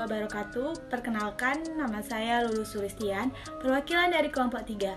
wabarakatuh. Perkenalkan, nama saya Lulu Sulistian, perwakilan dari kelompok 3.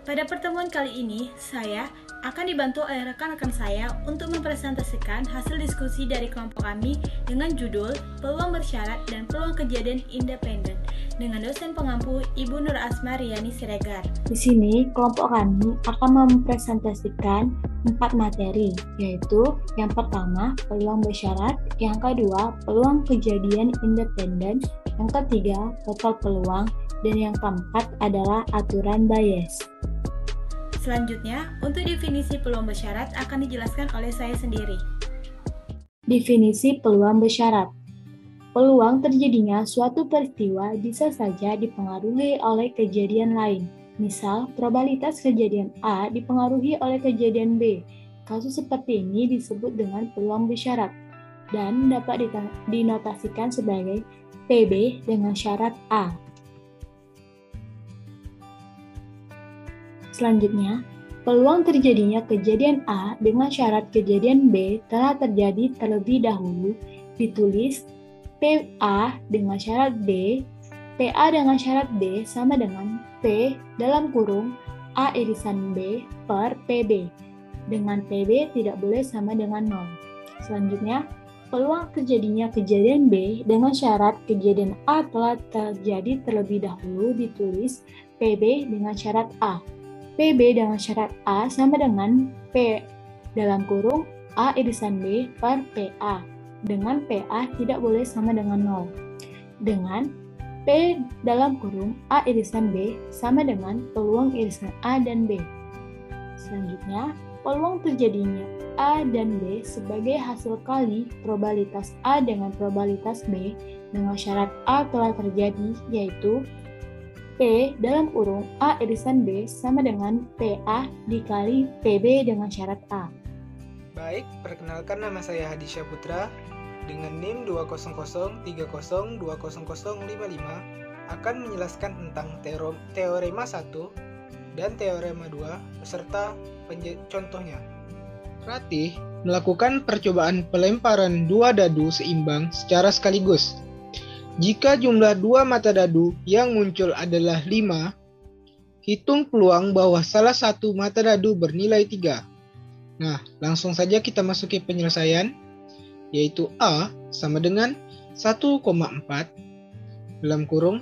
Pada pertemuan kali ini, saya akan dibantu oleh rekan-rekan saya untuk mempresentasikan hasil diskusi dari kelompok kami dengan judul Peluang Bersyarat dan Peluang Kejadian Independen dengan dosen pengampu Ibu Nur Asma Riani Siregar. Di sini, kelompok kami akan mempresentasikan 4 materi, yaitu yang pertama, peluang bersyarat, yang kedua, peluang kejadian independen, yang ketiga, total peluang, dan yang keempat adalah aturan bias. Selanjutnya, untuk definisi peluang bersyarat akan dijelaskan oleh saya sendiri. Definisi peluang bersyarat. Peluang terjadinya suatu peristiwa bisa saja dipengaruhi oleh kejadian lain. Misal, probabilitas kejadian A dipengaruhi oleh kejadian B. Kasus seperti ini disebut dengan peluang bersyarat dan dapat dinotasikan sebagai PB dengan syarat A. Selanjutnya, peluang terjadinya kejadian A dengan syarat kejadian B telah terjadi terlebih dahulu ditulis PA dengan syarat B, PA dengan syarat B sama dengan P dalam kurung A irisan B per PB, dengan PB tidak boleh sama dengan 0. Selanjutnya, peluang terjadinya kejadian B dengan syarat kejadian A telah terjadi terlebih dahulu ditulis PB dengan syarat A. PB dengan syarat A sama dengan P dalam kurung A irisan B per PA, dengan PA tidak boleh sama dengan 0. Dengan P dalam kurung A irisan B sama dengan peluang irisan A dan B. Selanjutnya, peluang terjadinya A dan B sebagai hasil kali probabilitas A dengan probabilitas B dengan syarat A telah terjadi, yaitu P dalam kurung A irisan B sama dengan PA dikali PB dengan syarat A. Baik, perkenalkan nama saya Hadi Syahputra dengan NIM 20030200055 akan menjelaskan tentang teorema 1 dan teorema 2 beserta contohnya. Ratih melakukan percobaan pelemparan dua dadu seimbang secara sekaligus. Jika jumlah dua mata dadu yang muncul adalah 5, hitung peluang bahwa salah satu mata dadu bernilai 3. Nah, langsung saja kita masuki penyelesaian, yaitu A sama dengan 1,4 dalam kurung,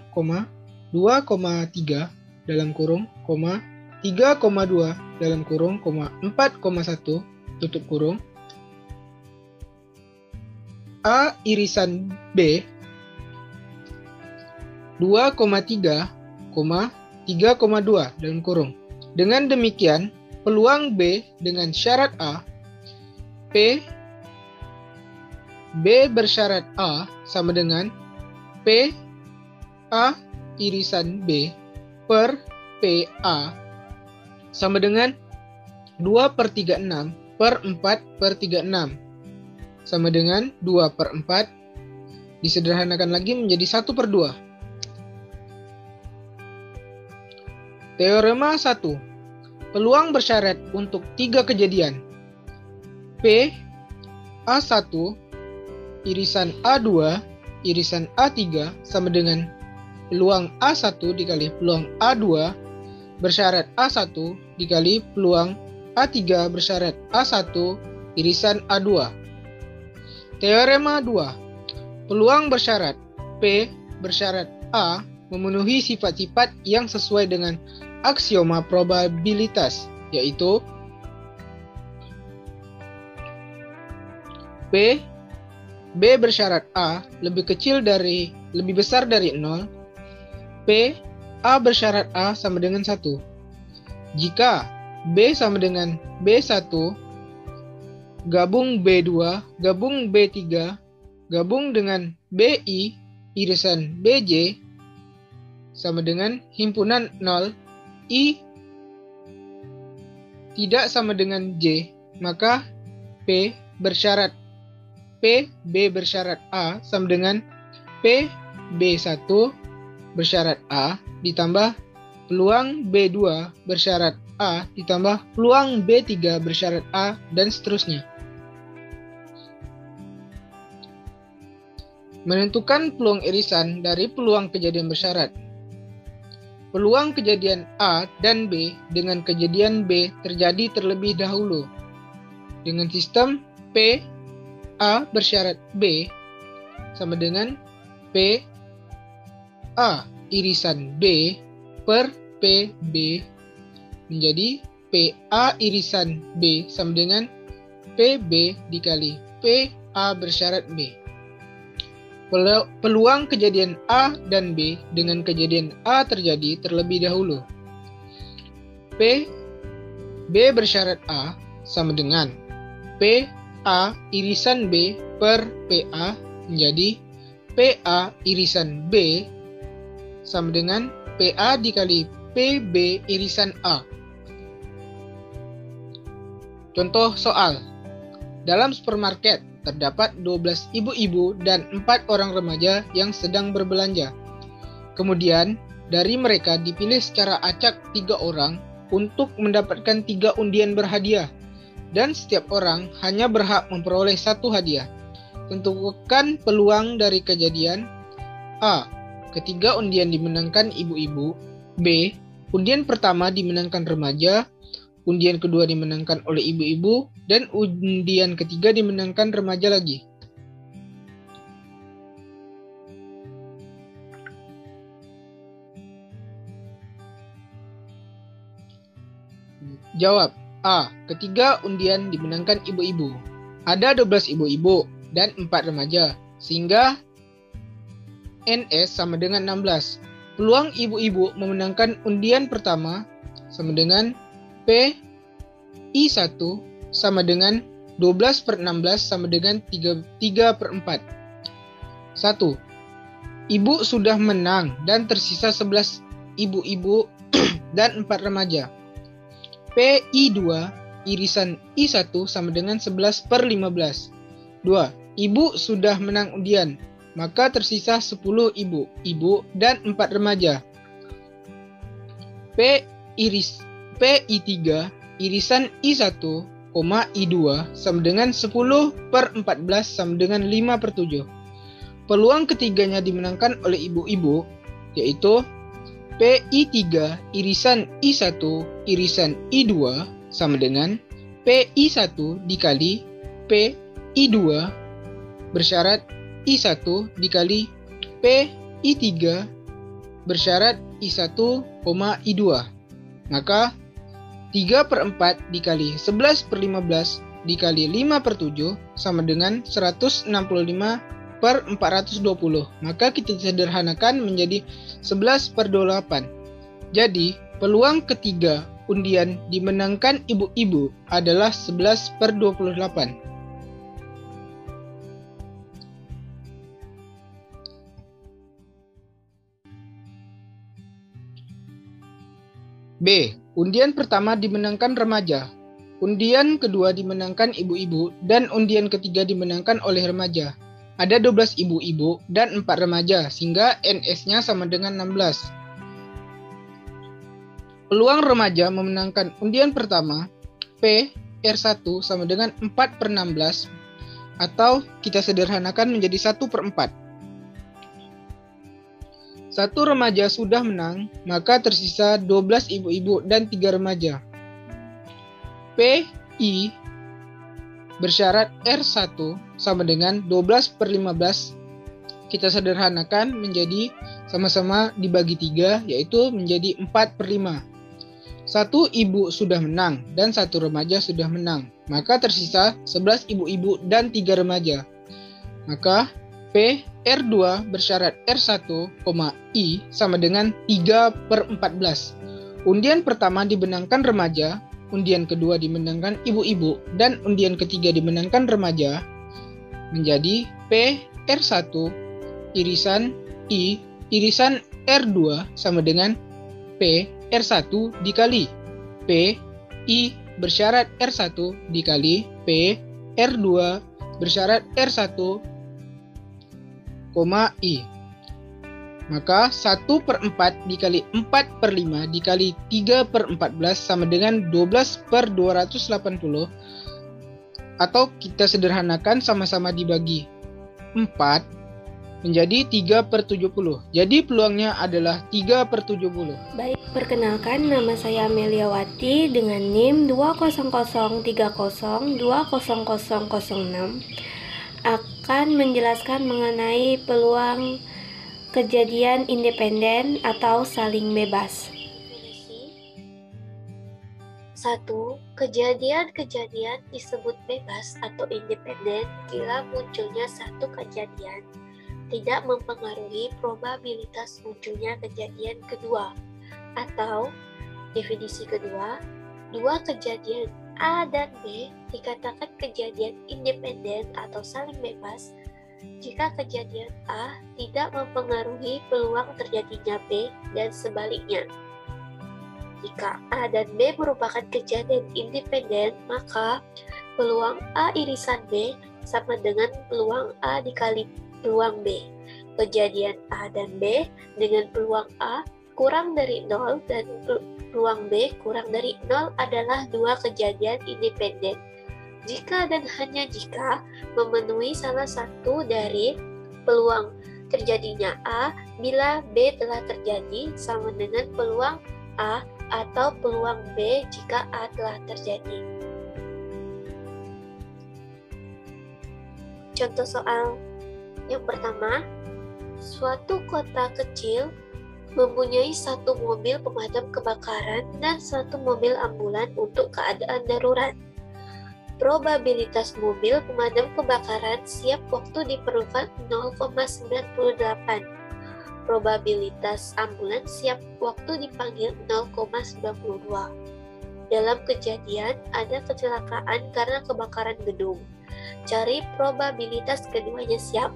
2,3 dalam kurung, 3,2 dalam kurung, 4,1 tutup kurung. A irisan B 2,3, 3,2 dalam kurung. Dengan demikian, peluang B dengan syarat A, B bersyarat A sama dengan P A irisan B per PA sama dengan 2/36 per 4/36 sama dengan 2/4, disederhanakan lagi menjadi 1/2. Teorema 1. Peluang bersyarat untuk 3 kejadian. P A1 irisan A2 irisan A3 sama dengan peluang A1 dikali peluang A2 bersyarat A1 dikali peluang A3 bersyarat A1 irisan A2. Teorema 2. Peluang bersyarat P bersyarat A memenuhi sifat-sifat yang sesuai dengan aksioma probabilitas, yaitu B bersyarat A lebih besar dari 0, P A bersyarat A sama dengan 1. Jika B sama dengan B1, gabung B2, gabung B3, gabung dengan BI irisan BJ sama dengan himpunan 0, I tidak sama dengan J, maka B bersyarat A sama dengan P B1 bersyarat A ditambah peluang B2 bersyarat A ditambah peluang B3 bersyarat A dan seterusnya. Menentukan peluang irisan dari peluang kejadian bersyarat. Peluang kejadian A dan B dengan kejadian B terjadi terlebih dahulu. Dengan sistem P A bersyarat B sama dengan P A irisan B per P B menjadi P A irisan B sama dengan P B dikali P A bersyarat B. Peluang kejadian A dan B dengan kejadian A terjadi terlebih dahulu. P B bersyarat A sama dengan P A irisan B per P A menjadi P A irisan B sama dengan P A dikali P B irisan A. Contoh soal. Dalam supermarket terdapat 12 ibu-ibu dan 4 orang remaja yang sedang berbelanja. Kemudian, dari mereka dipilih secara acak 3 orang untuk mendapatkan 3 undian berhadiah, dan setiap orang hanya berhak memperoleh 1 hadiah. Tentukan peluang dari kejadian A. Ketiga undian dimenangkan ibu-ibu. B. Undian pertama dimenangkan remaja. Undian kedua dimenangkan oleh ibu-ibu, dan undian ketiga dimenangkan remaja lagi. Jawab A. Ketiga undian dimenangkan ibu-ibu. Ada 12 ibu-ibu dan 4 remaja, sehingga NS sama dengan 16. Peluang ibu-ibu memenangkan undian pertama sama dengan P I1 sama dengan 12 per 16 sama dengan 3 per 4. 1. Ibu sudah menang dan tersisa 11 ibu-ibu dan 4 remaja. P I2 irisan I1 sama dengan 11 per 15. 2. Ibu sudah menang undian, maka tersisa 10 ibu dan 4 remaja. PI3 irisan I1, I2 sama dengan 10 per 14 sama dengan 5 per 7. Peluang ketiganya dimenangkan oleh ibu-ibu, yaitu PI3 irisan I1 irisan I2 sama dengan PI1 dikali PI2 bersyarat I1 dikali PI3 bersyarat I1, I2. Maka 3 per 4 dikali 11 per 15 dikali 5 per 7 sama dengan 165 per 420. Maka kita sederhanakan menjadi 11 per 28. Jadi peluang ketiga undian dimenangkan ibu-ibu adalah 11 per 28. B. Undian pertama dimenangkan remaja. Undian kedua dimenangkan ibu-ibu dan undian ketiga dimenangkan oleh remaja. Ada 12 ibu-ibu dan 4 remaja sehingga NS-nya sama dengan 16. Peluang remaja memenangkan undian pertama P R1 sama dengan 4 per 16 atau kita sederhanakan menjadi 1 per 4. 1 remaja sudah menang, maka tersisa 12 ibu-ibu dan 3 remaja. PI bersyarat R1 sama dengan 12 per 15. Kita sederhanakan menjadi sama-sama dibagi 3, yaitu menjadi 4 per 5. 1 ibu sudah menang dan 1 remaja sudah menang, maka tersisa 11 ibu-ibu dan 3 remaja. Maka P R2 bersyarat R1, I sama dengan 3 per 14. Undian pertama dimenangkan remaja, undian kedua dimenangkan ibu-ibu, dan undian ketiga dimenangkan remaja, menjadi P R1 irisan I irisan R2 sama dengan P R1 dikali P I bersyarat R1 dikali P R2 bersyarat R1, I. Maka 1 per 4 dikali 4 per 5 dikali 3 per 14 sama dengan 12 per 280. Atau kita sederhanakan sama-sama dibagi 4 menjadi 3/70. Jadi peluangnya adalah 3/70. Baik, perkenalkan nama saya Ameliawati dengan NIM 20030200006 akan menjelaskan mengenai peluang kejadian independen atau saling bebas. 1. Kejadian-kejadian disebut bebas atau independen bila munculnya satu kejadian tidak mempengaruhi probabilitas munculnya kejadian kedua. Atau, definisi kedua, dua kejadian A dan B dikatakan kejadian independen atau saling bebas jika kejadian A tidak mempengaruhi peluang terjadinya B dan sebaliknya. Jika A dan B merupakan kejadian independen, maka peluang A irisan B sama dengan peluang A dikali peluang B. Kejadian A dan B dengan peluang A kurang dari 0 dan peluang B kurang dari 0 adalah dua kejadian independen. Jika dan hanya jika memenuhi salah satu dari peluang terjadinya A bila B telah terjadi sama dengan peluang A atau peluang B jika A telah terjadi. Contoh soal yang pertama, suatu kota kecil mempunyai satu mobil pemadam kebakaran dan satu mobil ambulan untuk keadaan darurat. Probabilitas mobil pemadam kebakaran siap waktu diperlukan 0,98. Probabilitas ambulan siap waktu dipanggil 0,92. Dalam kejadian ada kecelakaan karena kebakaran gedung. Cari probabilitas keduanya siap.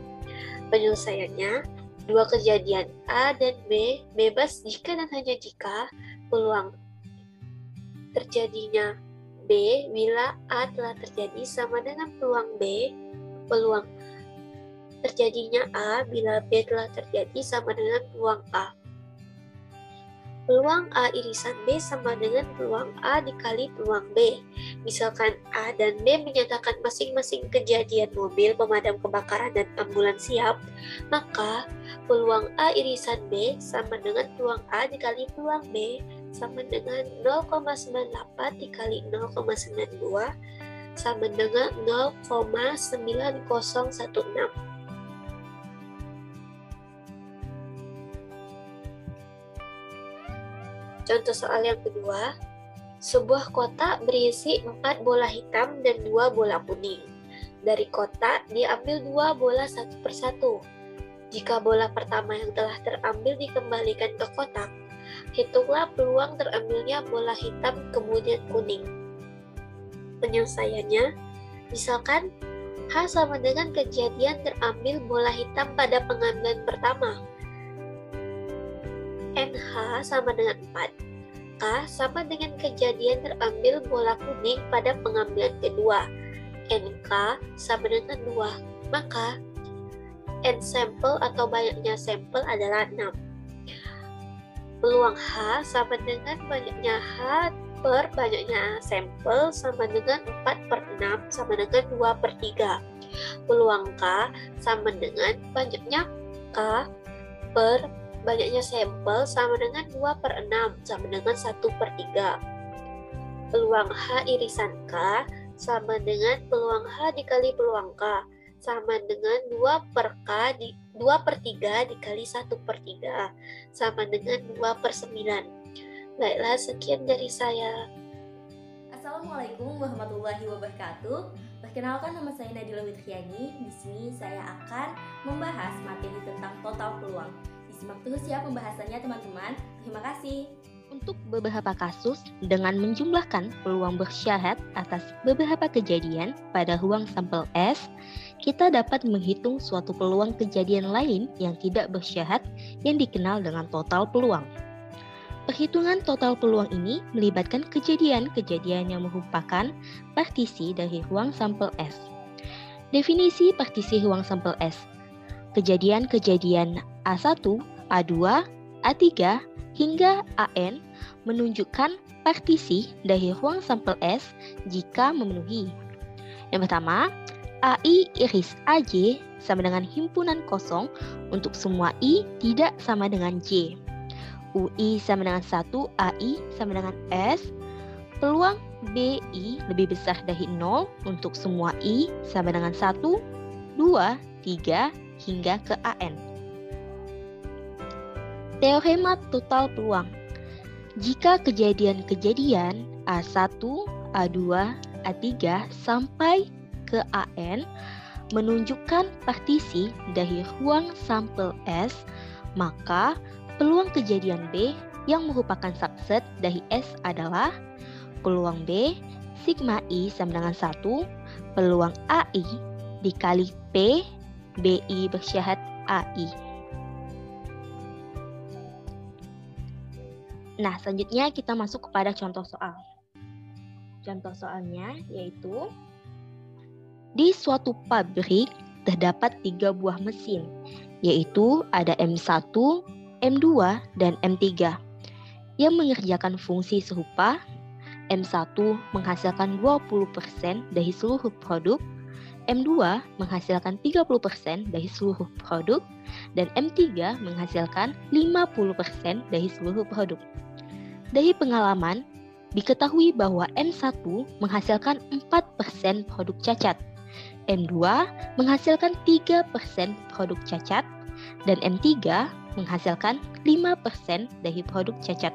Penyelesaiannya, dua kejadian A dan B bebas jika dan hanya jika peluang terjadinya B bila A telah terjadi sama dengan peluang B, peluang terjadinya A bila B telah terjadi sama dengan peluang A. Peluang A irisan B sama dengan peluang A dikali peluang B. Misalkan A dan B menyatakan masing-masing kejadian mobil pemadam kebakaran dan ambulans siap, maka peluang A irisan B sama dengan peluang A dikali peluang B sama dengan 0,98 dikali 0,92 sama dengan 0,9016. Contoh soal yang kedua, sebuah kotak berisi 4 bola hitam dan 2 bola kuning. Dari kotak diambil 2 bola satu persatu. Jika bola pertama yang telah terambil dikembalikan ke kotak, hitunglah peluang terambilnya bola hitam kemudian kuning. Penyelesaiannya, misalkan H sama dengan kejadian terambil bola hitam pada pengambilan pertama. NH sama dengan 4. K sama dengan kejadian terambil bola kuning pada pengambilan kedua. NK sama dengan 2. Maka N sampel atau banyaknya sampel adalah 6. Peluang H sama dengan banyaknya H per banyaknya sampel sama dengan 4/6 sama dengan 2/3. Peluang K sama dengan banyaknya K per banyaknya sampel sama dengan 2/6 sama dengan 1/3. Peluang H irisan K sama dengan peluang H dikali peluang K sama dengan 2/3 dikali 1/3 sama dengan 2/9. Baiklah, sekian dari saya. Assalamualaikum warahmatullahi wabarakatuh. Perkenalkan, nama saya Nadila Witryani. Di sini saya akan membahas materi tentang total peluang. Disimak terus ya pembahasannya teman-teman. Terima kasih. Untuk beberapa kasus, dengan menjumlahkan peluang bersyarat atas beberapa kejadian pada ruang sampel S, kita dapat menghitung suatu peluang kejadian lain yang tidak bersyarat yang dikenal dengan total peluang. Perhitungan total peluang ini melibatkan kejadian-kejadian yang merupakan partisi dari ruang sampel S. Definisi partisi ruang sampel S. Kejadian-kejadian A1, A2, A3, hingga AN menunjukkan partisi dari ruang sampel S jika memenuhi. Yang pertama, AI iris AJ sama dengan himpunan kosong untuk semua I tidak sama dengan J. UI sama dengan 1, AI sama dengan S. Peluang BI lebih besar dari 0 untuk semua I sama dengan 1, 2, 3, hingga ke AN. Teorema total peluang. Jika kejadian-kejadian A1, A2, A3 sampai ke AN menunjukkan partisi dari ruang sampel S, maka peluang kejadian B yang merupakan subset dari S adalah peluang B sigma I sama dengan 1, peluang AI dikali P, BI bersyarat AI. Nah, selanjutnya kita masuk kepada contoh soal. Contoh soalnya yaitu di suatu pabrik terdapat 3 buah mesin, yaitu ada M1, M2, dan M3 yang mengerjakan fungsi serupa. M1 menghasilkan 20% dari seluruh produk, M2 menghasilkan 30% dari seluruh produk, dan M3 menghasilkan 50% dari seluruh produk. Dari pengalaman, diketahui bahwa M1 menghasilkan 4% produk cacat, M2 menghasilkan 3% produk cacat, dan M3 menghasilkan 5% dari produk cacat.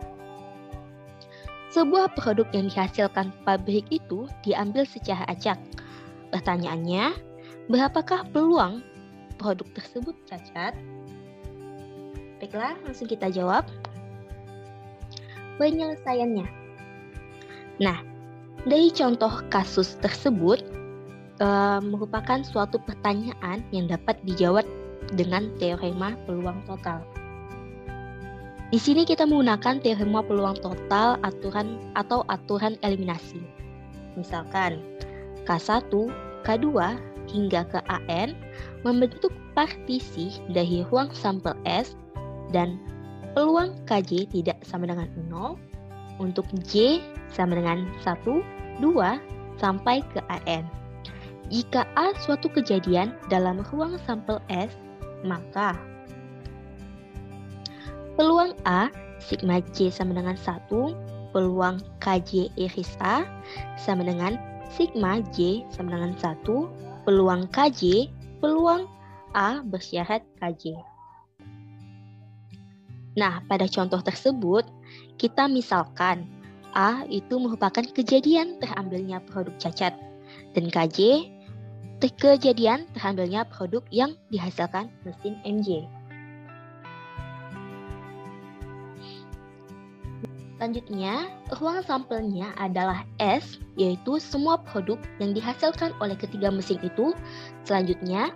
Sebuah produk yang dihasilkan pabrik itu diambil secara acak. Pertanyaannya, berapakah peluang produk tersebut cacat? Baiklah, langsung kita jawab. Penyelesaiannya. Nah, dari contoh kasus tersebut merupakan suatu pertanyaan yang dapat dijawab dengan teorema peluang total. Di sini kita menggunakan teorema peluang total aturan eliminasi. Misalkan K1, K2 hingga ke AN membentuk partisi dari ruang sampel S dan peluang KJ tidak sama dengan 0 untuk J sama dengan 1, 2, sampai ke AN. Jika A suatu kejadian dalam ruang sampel S, maka peluang A sigma J sama dengan 1, peluang KJ iris A sama dengan sigma J sama dengan 1, peluang KJ, peluang A bersyarat KJ. Nah, pada contoh tersebut, kita misalkan A itu merupakan kejadian terambilnya produk cacat, dan KJ kejadian terambilnya produk yang dihasilkan mesin MJ. Selanjutnya, ruang sampelnya adalah S, yaitu semua produk yang dihasilkan oleh ketiga mesin itu. Selanjutnya,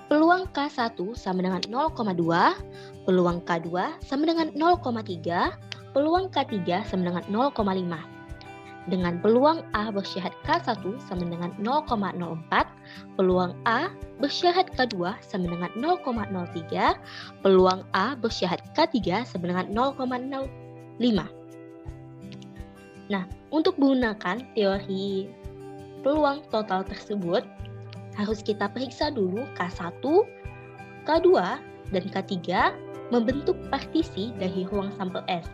peluang K1 sama dengan 0,2, peluang K2 sama dengan 0,3, peluang K3 sama dengan 0,5. Dengan peluang A bersyarat K1 sama dengan 0,04, peluang A bersyarat K2 sama dengan 0,03, peluang A bersyarat K3 sama dengan 0,05. Nah, untuk menggunakan teori peluang total tersebut, harus kita periksa dulu K1, K2, dan K3 membentuk partisi dari ruang sampel S.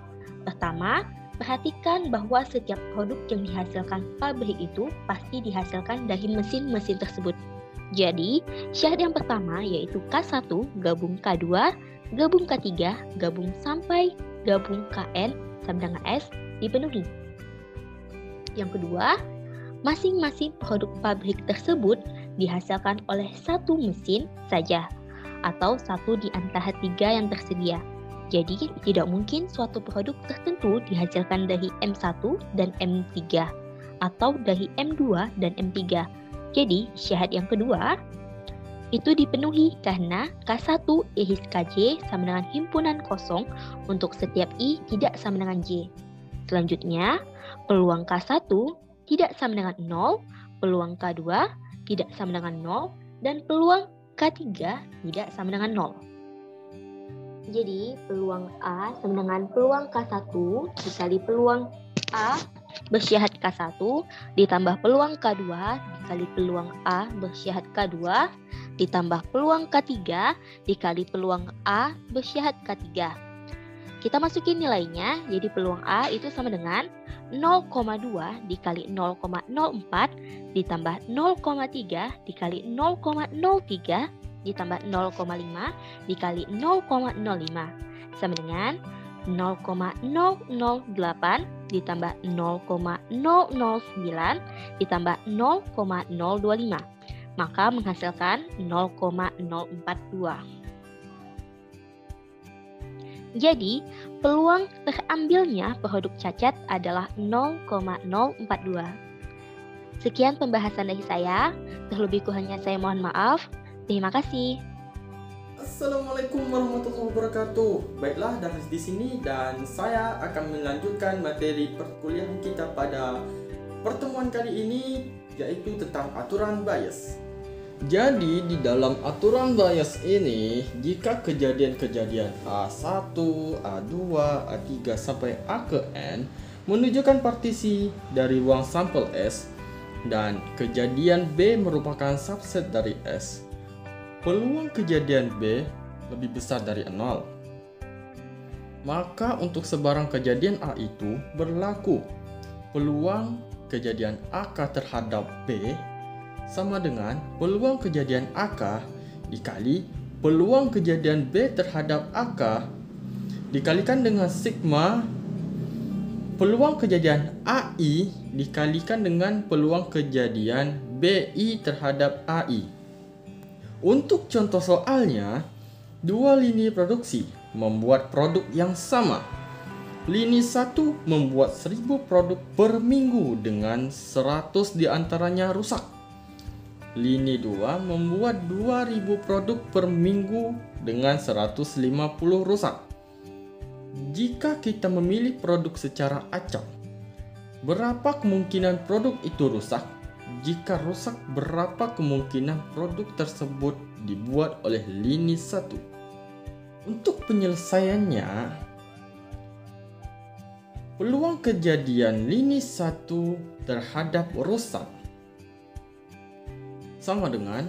Pertama, perhatikan bahwa setiap produk yang dihasilkan pabrik itu pasti dihasilkan dari mesin-mesin tersebut. Jadi, syarat yang pertama yaitu K1 gabung K2, gabung K3, gabung sampai gabung KN sama dengan S dipenuhi. Yang kedua, masing-masing produk pabrik tersebut dihasilkan oleh satu mesin saja atau satu di antara 3 yang tersedia. Jadi, tidak mungkin suatu produk tertentu dihasilkan dari M1 dan M3 atau dari M2 dan M3. Jadi, syarat yang kedua itu dipenuhi karena K1 iris KJ sama dengan himpunan kosong untuk setiap I tidak sama dengan J. Selanjutnya, peluang K1 tidak sama dengan 0, peluang K2 tidak sama dengan 0, dan peluang K3 tidak sama dengan 0. Jadi, peluang A sama dengan peluang K1 dikali peluang A bersyarat K1 ditambah peluang K2 dikali peluang A bersyarat K2 ditambah peluang K3 dikali peluang A bersyarat K3. Kita masukin nilainya, jadi peluang A itu sama dengan 0,2 dikali 0,04 ditambah 0,3 dikali 0,03 ditambah 0,5 dikali 0,05 sama dengan 0,008 ditambah 0,009 ditambah 0,025, maka menghasilkan 0,042. Jadi, peluang terambilnya produk cacat adalah 0,042. Sekian pembahasan dari saya. Terlebih kurangnya saya mohon maaf. Terima kasih. Assalamualaikum warahmatullahi wabarakatuh. Baiklah, dari di sini dan saya akan melanjutkan materi perkuliahan kita pada pertemuan kali ini, yaitu tentang aturan bias. Jadi di dalam aturan bias ini, jika kejadian-kejadian A1, A2, A3 sampai A ke N menunjukkan partisi dari ruang sampel S dan kejadian B merupakan subset dari S, peluang kejadian B lebih besar dari 0. Maka untuk sebarang kejadian A itu berlaku peluang kejadian AK terhadap B sama dengan peluang kejadian AK dikali peluang kejadian B terhadap AK dikalikan dengan sigma peluang kejadian AI dikalikan dengan peluang kejadian BI terhadap AI. Untuk contoh soalnya, dua lini produksi membuat produk yang sama. Lini 1 membuat 1000 produk per minggu dengan 100 diantaranya rusak. Lini 2 membuat 2000 produk per minggu dengan 150 rusak. Jika kita memilih produk secara acak, berapa kemungkinan produk itu rusak? Jika rusak, berapa kemungkinan produk tersebut dibuat oleh lini 1? Untuk penyelesaiannya, peluang kejadian lini 1 terhadap rusak sama dengan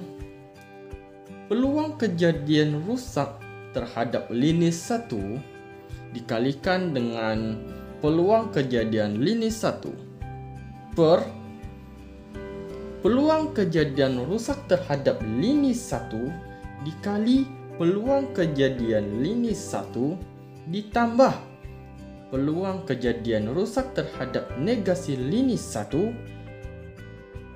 peluang kejadian rusak terhadap lini 1 dikalikan dengan peluang kejadian lini 1 per peluang kejadian rusak terhadap lini 1 dikali peluang kejadian lini 1 ditambah peluang kejadian rusak terhadap negasi lini 1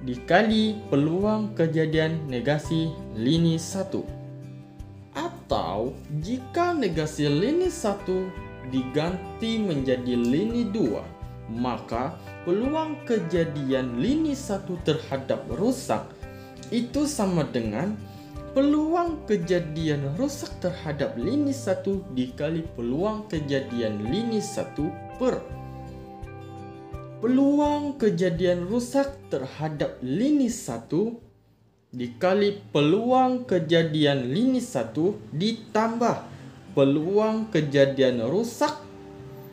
dikali peluang kejadian negasi lini 1. Atau jika negasi lini 1 diganti menjadi lini 2, maka peluang kejadian lini 1 terhadap rusak itu sama dengan peluang kejadian rusak terhadap lini 1 dikali peluang kejadian lini 1 per peluang kejadian rusak terhadap lini 1 dikali peluang kejadian lini 1 ditambah peluang kejadian rusak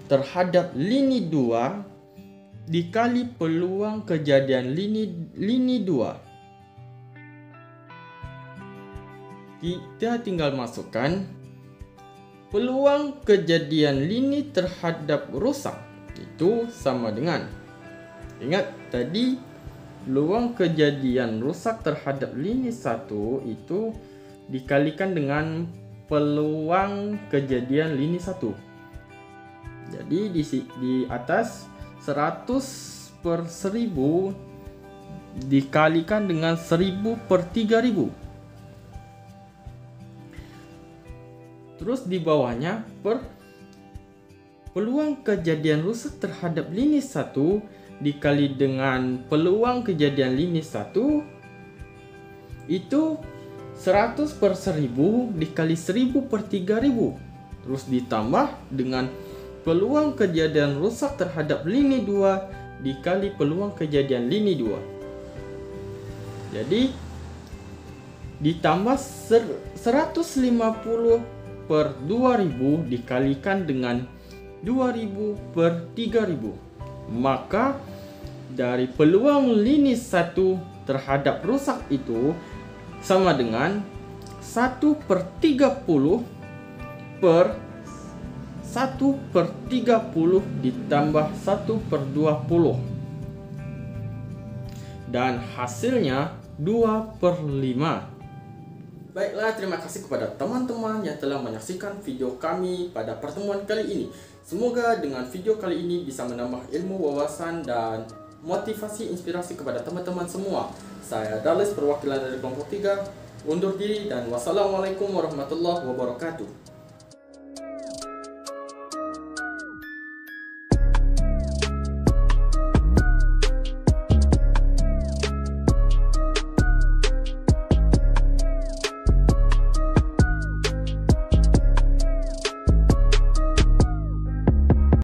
terhadap lini 2 dikali peluang kejadian lini 2. Kita tinggal masukkan peluang kejadian lini terhadap rusak itu sama dengan, ingat tadi peluang kejadian rusak terhadap lini 1 itu dikalikan dengan peluang kejadian lini 1. Jadi di atas 100 per 1000 dikalikan dengan 1000 per 3000. Terus di bawahnya per peluang kejadian rusak terhadap lini 1 dikali dengan peluang kejadian lini 1 itu 100 per 1000 dikali 1000 per 3000. Terus ditambah dengan peluang kejadian rusak terhadap lini 2 dikali peluang kejadian lini 2. Jadi ditambah 150 per 2000 dikalikan dengan 2000 per 3000. Maka dari peluang lini 1 terhadap rusak itu sama dengan 1/30 per 1/30 ditambah 1/20. Dan hasilnya 2/5. Baiklah, terima kasih kepada teman-teman yang telah menyaksikan video kami pada pertemuan kali ini. Semoga dengan video kali ini bisa menambah ilmu, wawasan, dan motivasi inspirasi kepada teman-teman semua. Saya Darlis, perwakilan dari kelompok 3, undur diri dan wassalamualaikum warahmatullahi wabarakatuh.